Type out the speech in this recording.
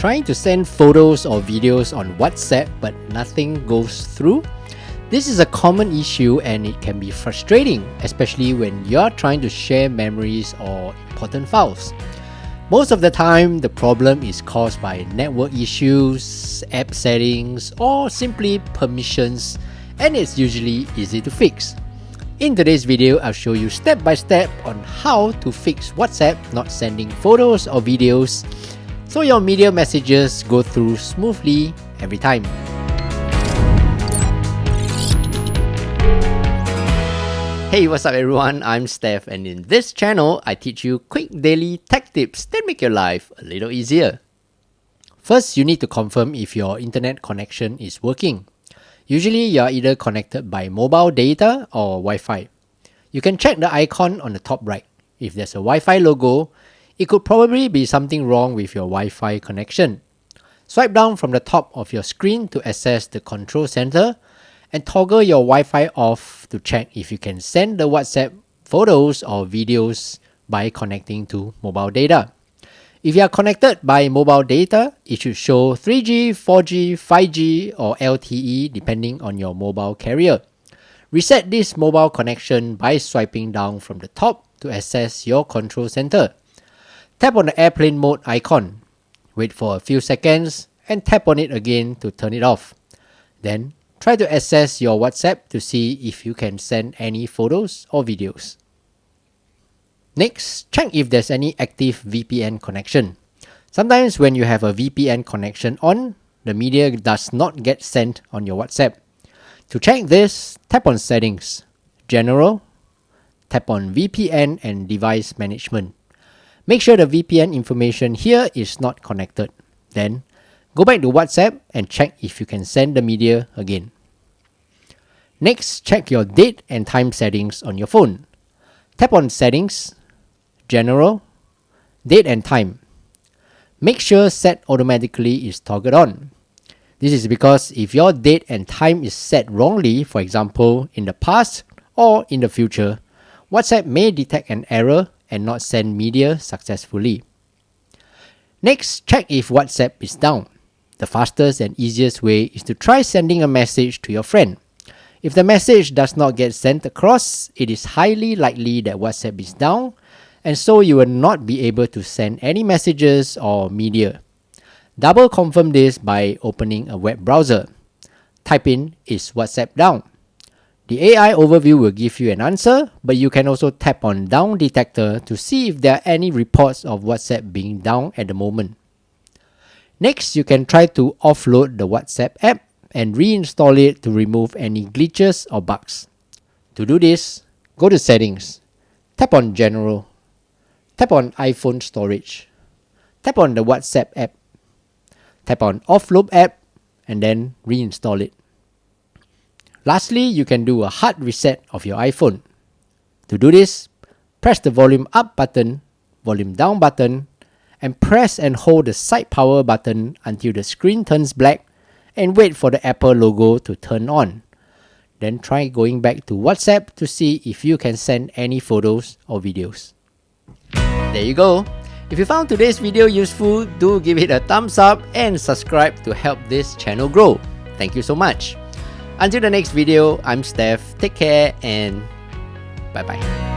trying to send photos or videos on WhatsApp but nothing goes through? This is a common issue and it can be frustrating, especially when you're trying to share memories or important files. Most of the time, the problem is caused by network issues, app settings, or simply permissions, and it's usually easy to fix. In today's video, I'll show you step by step on how to fix WhatsApp not sending photos or videos so your media messages go through smoothly every time. Hey, what's up everyone? I'm Steph, and in this channel, I teach you quick daily tech tips that make your life a little easier. First, you need to confirm if your internet connection is working. Usually, you are either connected by mobile data or Wi-Fi. You can check the icon on the top right. If there's a Wi-Fi logo, it could probably be something wrong with your Wi-Fi connection. Swipe down from the top of your screen to access the control center and toggle your Wi-Fi off to check if you can send the WhatsApp photos or videos by connecting to mobile data. If you are connected by mobile data, it should show 3G, 4G, 5G or LTE depending on your mobile carrier. Reset this mobile connection by swiping down from the top to access your control center. Tap on the airplane mode icon. Wait for a few seconds and tap on it again to turn it off. Then try to access your WhatsApp to see if you can send any photos or videos. Next, check if there's any active VPN connection. Sometimes when you have a VPN connection on, the media does not get sent on your WhatsApp. To check this, tap on Settings, General, tap on VPN and Device Management. Make sure the VPN information here is not connected. Then, go back to WhatsApp and check if you can send the media again. Next, check your date and time settings on your phone. Tap on Settings, General, Date and Time. Make sure Set Automatically is toggled on. This is because if your date and time is set wrongly, for example, in the past or in the future, WhatsApp may detect an error and not send media successfully. Next, check if WhatsApp is down. The fastest and easiest way is to try sending a message to your friend. If the message does not get sent across, it is highly likely that WhatsApp is down, and so you will not be able to send any messages or media. Double confirm this by opening a web browser. Type in, "Is WhatsApp down?" The AI overview will give you an answer, but you can also tap on Down Detector to see if there are any reports of WhatsApp being down at the moment. Next, you can try to offload the WhatsApp app and reinstall it to remove any glitches or bugs. To do this, go to Settings, tap on General, tap on iPhone Storage, tap on the WhatsApp app, tap on Offload app, and then reinstall it. Lastly, you can do a hard reset of your iPhone. To do this, press the volume up button, volume down button, and press and hold the side power button until the screen turns black and wait for the Apple logo to turn on. Then try going back to WhatsApp to see if you can send any photos or videos. There you go. If you found today's video useful, do give it a thumbs up and subscribe to help this channel grow. Thank you so much. Until the next video, I'm Steph. Take care and bye-bye.